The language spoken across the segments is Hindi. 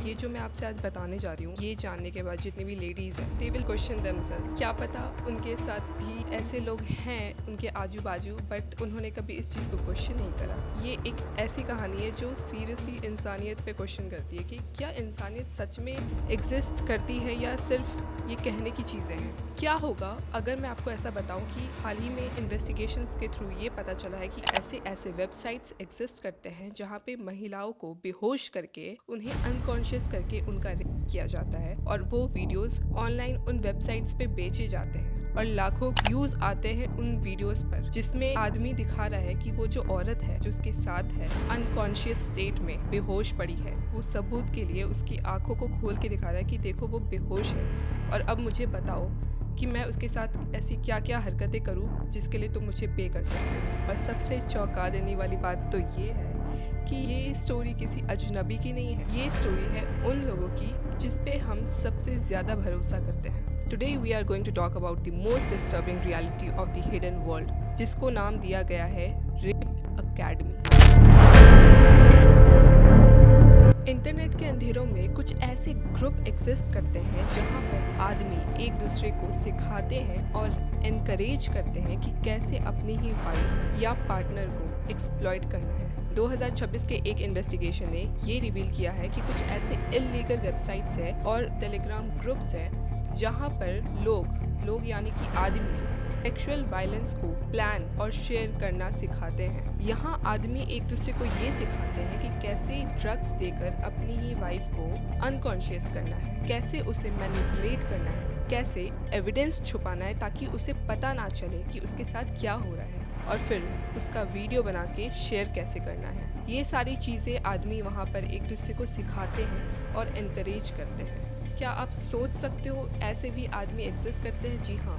ये जो मैं आपसे आज बताने जा रही हूँ, ये जानने के बाद जितनी भी लेडीज़ हैं, दे विल क्वेश्चन देमसेल्व्स। क्या पता उनके साथ भी ऐसे लोग हैं उनके आजू बाजू, बट उन्होंने कभी इस चीज़ को क्वेश्चन नहीं करा। ये एक ऐसी कहानी है जो सीरियसली इंसानियत पे क्वेश्चन करती है कि क्या इंसानियत सच में एग्जिस्ट करती है या सिर्फ ये कहने की चीज़ें हैं। क्या होगा अगर मैं आपको ऐसा बताऊं कि हाल ही में इन्वेस्टिगेशंस के थ्रू ये पता चला है कि ऐसे वेबसाइट्स एग्जिस्ट करते हैं जहां पे महिलाओं को बेहोश करके उन्हें अनकॉन्शियस करके उनका रेप किया जाता है और वो वीडियोस ऑनलाइन उन वेबसाइट्स पे बेचे जाते हैं और लाखों व्यूज आते हैं उन वीडियोस पर, जिसमें आदमी दिखा रहा है कि वो जो औरत है जो उसके साथ है अनकॉन्शियस स्टेट में बेहोश पड़ी है। वो सबूत के लिए उसकी आंखों को खोल के दिखा रहा है कि देखो वो बेहोश है और अब मुझे बताओ कि मैं उसके साथ ऐसी क्या क्या हरकतें करूं जिसके लिए तुम मुझे पे कर सकते हो। और सबसे चौंका देने वाली बात तो ये है कि ये स्टोरी किसी अजनबी की नहीं है, ये स्टोरी है उन लोगों की जिस पे हम सबसे ज़्यादा भरोसा करते हैं। Today we are going to talk about the most disturbing reality of the hidden world, जिसको नाम दिया गया है रेप अकेडमी। इंटरनेट के अंधेरों में कुछ ऐसे ग्रुप एग्जिस्ट करते हैं जहां पर आदमी एक दूसरे को सिखाते हैं और एनकरेज करते हैं कि कैसे अपनी ही वाइफ या पार्टनर को एक्सप्लॉइट करना है। 2026 के एक इन्वेस्टिगेशन ने ये रिवील किया है कि कुछ ऐसे इल्लीगल वेबसाइट्स है और टेलीग्राम ग्रुप्स है जहां पर लोग यानी कि आदमी सेक्सुअल वायलेंस को प्लान और शेयर करना सिखाते हैं। यहाँ आदमी एक दूसरे को ये सिखाते हैं कि कैसे ड्रग्स देकर अपनी ही वाइफ को अनकॉन्शियस करना है, कैसे उसे मैनिपुलेट करना है, कैसे एविडेंस छुपाना है ताकि उसे पता ना चले कि उसके साथ क्या हो रहा है, और फिर उसका वीडियो बना के शेयर कैसे करना है। ये सारी चीज़ें आदमी वहाँ पर एक दूसरे को सिखाते हैं और एनकरेज करते हैं। क्या आप सोच सकते हो ऐसे भी आदमी एग्जिस्ट करते हैं? जी हाँ,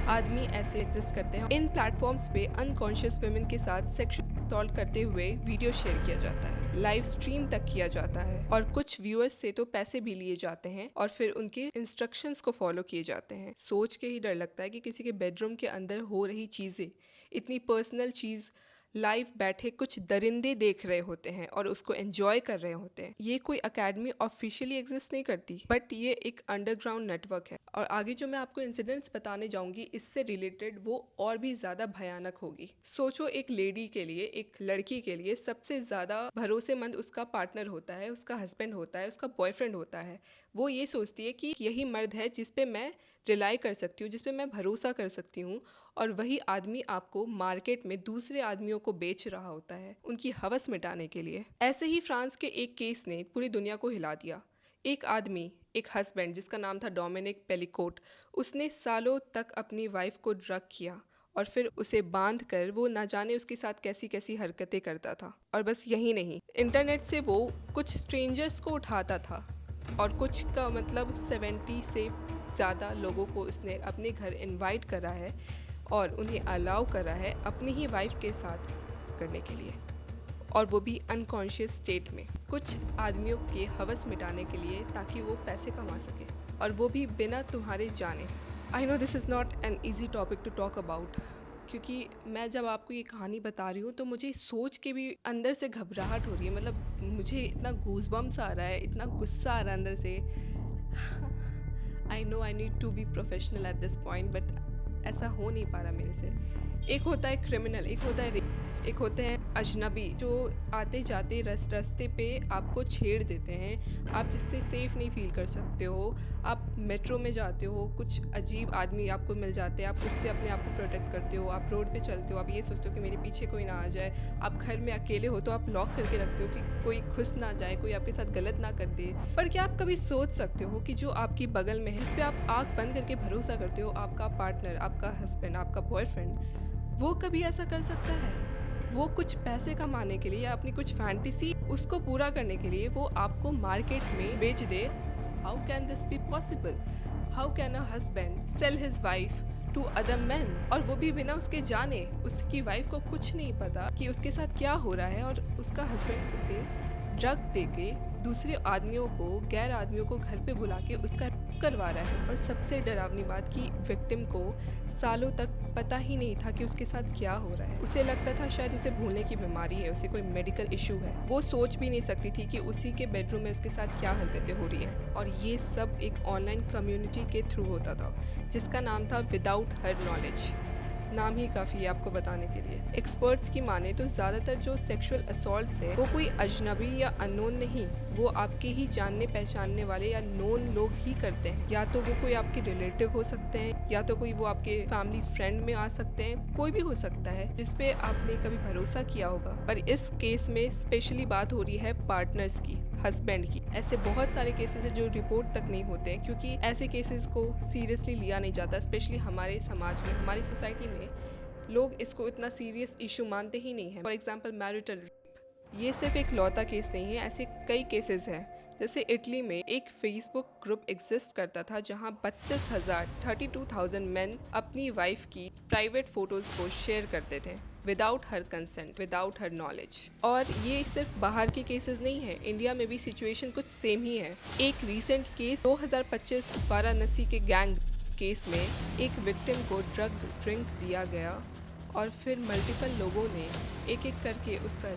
आदमी ऐसे एग्जिस्ट करते हैं। इन प्लेटफॉर्म्स पे अनकॉन्शियस वुमेन के साथ सेक्सुअल असॉल्ट करते हुए वीडियो शेयर किया जाता है, लाइव स्ट्रीम तक किया जाता है और कुछ व्यूअर्स से तो पैसे भी लिए जाते हैं और फिर उनके इंस्ट्रक्शंस को फॉलो किए जाते हैं। सोच के ही डर लगता है कि किसी के बेडरूम के अंदर हो रही चीज़ें, इतनी पर्सनल चीज़ लाइव बैठे कुछ दरिंदे देख रहे होते हैं और उसको एंजॉय कर रहे होते हैं। ये कोई एकेडमी ऑफिशियली एग्जिस्ट नहीं करती, बट ये एक अंडरग्राउंड नेटवर्क है। और आगे जो मैं आपको इंसिडेंट्स बताने जाऊंगी इससे रिलेटेड, वो और भी ज़्यादा भयानक होगी। सोचो, एक लेडी के लिए, एक लड़की के लिए सबसे ज़्यादा भरोसेमंद उसका पार्टनर होता है, उसका हस्बैंड होता है, उसका बॉयफ्रेंड होता है। वो ये सोचती है कि यही मर्द है जिस पे मैं रिलाई कर सकती हूँ, जिस पे मैं भरोसा कर सकती हूँ, और वही आदमी आपको मार्केट में दूसरे आदमियों को बेच रहा होता है उनकी हवस मिटाने के लिए। ऐसे ही फ्रांस के एक केस ने पूरी दुनिया को हिला दिया। एक आदमी, एक हस्बैंड जिसका नाम था डोमिनिक पेलिकोट, उसने सालों तक अपनी वाइफ को ड्रग किया और फिर उसे बांध कर वो ना जाने उसके साथ कैसी कैसी हरकतें करता था। और बस यही नहीं, इंटरनेट से वो कुछ स्ट्रेंजर्स को उठाता था और कुछ का मतलब 70 से ज़्यादा लोगों को उसने अपने घर इनवाइट करा है और उन्हें अलाउ करा है अपनी ही वाइफ के साथ करने के लिए, और वो भी अनकॉन्शियस स्टेट में, कुछ आदमियों के हवस मिटाने के लिए ताकि वो पैसे कमा सके, और वो भी बिना तुम्हारे जाने। I know this is not an easy topic to talk about, क्योंकि मैं जब आपको ये कहानी बता रही हूँ तो मुझे सोच के भी अंदर से घबराहट हो रही है। मतलब मुझे इतना गूज़बम्स आ रहा है, इतना गुस्सा आ रहा है अंदर से। I know I need to be professional at this point, but ऐसा हो नहीं पा रहा मेरे से। एक होता है क्रिमिनल, एक होता है रेपिस्ट, एक होते हैं अजनबी जो आते जाते रास्ते पे आपको छेड़ देते हैं, आप जिससे सेफ़ नहीं फील कर सकते हो। आप मेट्रो में जाते हो, कुछ अजीब आदमी आपको मिल जाते हैं, आप उससे अपने आप को प्रोटेक्ट करते हो। आप रोड पे चलते हो, आप ये सोचते हो कि मेरे पीछे कोई ना आ जाए। आप घर में अकेले हो तो आप लॉक करके रखते हो कि कोई घुस ना जाए, कोई आपके साथ गलत ना कर दे। पर क्या आप कभी सोच सकते हो कि जो आपकी बगल में है, इस पर आप आँख बंद करके भरोसा करते हो, आपका पार्टनर, आपका हस्बैंड, आपका बॉयफ्रेंड, वो कभी ऐसा कर सकता है? वो कुछ पैसे कमाने के लिए या अपनी कुछ फैंटेसी उसको पूरा करने के लिए वो आपको मार्केट में बेच दे। How can this be possible? How can a husband sell his wife to other man, और वो भी बिना उसके जाने? उसकी वाइफ को कुछ नहीं पता कि उसके साथ क्या हो रहा है और उसका हस्बैंड उसे ड्रग दे के दूसरे आदमियों को, गैर आदमियों को घर पे बुला के उसका करवा रहा है। और सबसे डरावनी बात कि विक्टिम को सालों तक पता ही नहीं था कि उसके साथ क्या हो रहा है। उसे लगता था शायद उसे भूलने की बीमारी है, उसे कोई मेडिकल इशू है। वो सोच भी नहीं सकती थी कि उसी के बेडरूम में उसके साथ क्या हरकतें हो रही हैं। और ये सब एक ऑनलाइन कम्युनिटी के थ्रू होता था जिसका नाम था विदाउट हर नॉलेज। नाम ही काफ़ी है आपको बताने के लिए। एक्सपर्ट्स की माने तो ज़्यादातर जो सेक्सुअल असॉल्ट्स है वो कोई अजनबी या अननोन नहीं, वो आपके ही जानने पहचानने वाले या नोन लोग ही करते हैं। या तो वो कोई आपके रिलेटिव हो सकते हैं, या तो कोई वो आपके फैमिली फ्रेंड में आ सकते हैं, कोई भी हो सकता है जिसपे आपने कभी भरोसा किया होगा। पर इस केस में स्पेशली बात हो रही है पार्टनर्स की, हस्बैंड की। ऐसे बहुत सारे केसेस है जो रिपोर्ट तक नहीं होते हैं क्योंकि ऐसे केसेस को सीरियसली लिया नहीं जाता। स्पेशली हमारे समाज में, हमारी सोसाइटी में लोग इसको इतना सीरियस इशू मानते ही नहीं है। फॉर एग्जाम्पल मैरिटल रेप, ये सिर्फ एक लौता केस नहीं है, ऐसे कई केसेस हैं। जैसे इटली में एक फेसबुक ग्रुप एग्जिस्ट करता था जहां 32,000 मैन अपनी वाइफ की प्राइवेट फोटोज को शेयर करते थे without her consent, without her knowledge. और ये सिर्फ बाहर के केसेस नहीं है, इंडिया में भी सिचुएशन कुछ सेम ही है। एक रीसेंट केस 2025 वाराणसी के गैंग केस में एक विक्टिम को ड्रग ड्रिंक दिया गया और फिर मल्टीपल लोगों ने एक एक करके उसका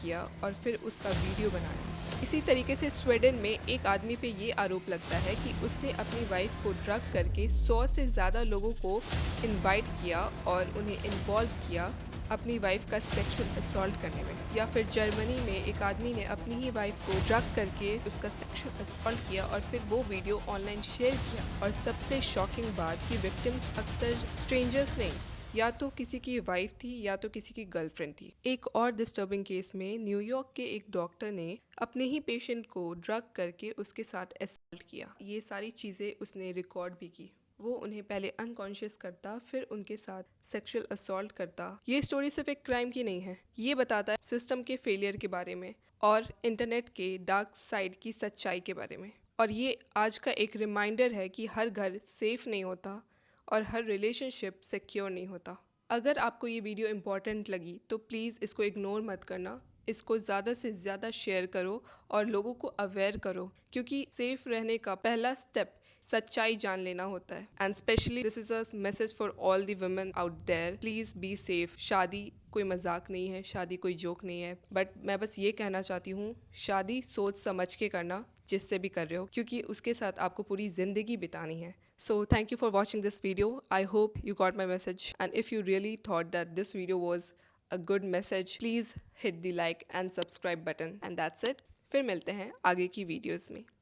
किया और फिर उसका वीडियो बनाया। इसी तरीके से स्वीडन में एक आदमी पे ये आरोप लगता है कि उसने अपनी वाइफ को ड्रग करके 100 से ज़्यादा लोगों को इनवाइट किया और उन्हें इन्वॉल्व किया अपनी वाइफ का सेक्सुअल असॉल्ट करने में। या फिर जर्मनी में एक आदमी ने अपनी ही वाइफ को ड्रग करके उसका सेक्सुअल असॉल्ट किया और फिर वो वीडियो ऑनलाइन शेयर किया। और सबसे शॉकिंग बात कि विक्टिम्स अक्सर स्ट्रेंजर्स नहीं, या तो किसी की वाइफ थी या तो किसी की गर्लफ्रेंड थी। एक और डिस्टर्बिंग केस में न्यूयॉर्क के एक डॉक्टर ने अपने ही पेशेंट को ड्रग करके उसके साथ असॉल्ट किया। ये सारी चीज़ें उसने रिकॉर्ड भी की। वो उन्हें पहले अनकॉन्शियस करता, फिर उनके साथ सेक्सुअल असॉल्ट करता। ये स्टोरी सिर्फ एक क्राइम की नहीं है, ये बताता है सिस्टम के फेलियर के बारे में और इंटरनेट के डार्क साइड की सच्चाई के बारे में। और ये आज का एक रिमाइंडर है कि हर घर सेफ नहीं होता और हर रिलेशनशिप सिक्योर नहीं होता। अगर आपको ये वीडियो इम्पॉर्टेंट लगी तो प्लीज़ इसको इग्नोर मत करना, इसको ज़्यादा से ज़्यादा शेयर करो और लोगों को अवेयर करो, क्योंकि सेफ रहने का पहला स्टेप सच्चाई जान लेना होता है। And specially this is a message for all the women out there, please be safe. शादी कोई मजाक नहीं है, शादी कोई जोक नहीं है, बट मैं बस ये कहना चाहती हूँ, शादी सोच समझ के करना जिससे भी कर रहे हो, क्योंकि उसके साथ आपको पूरी ज़िंदगी बितानी है। So thank you for watching this video. I hope you got my message, and if you really thought that this video was a good message, please hit the like and subscribe button. And that's it. फिर मिलते हैं आगे की वीडियोस में।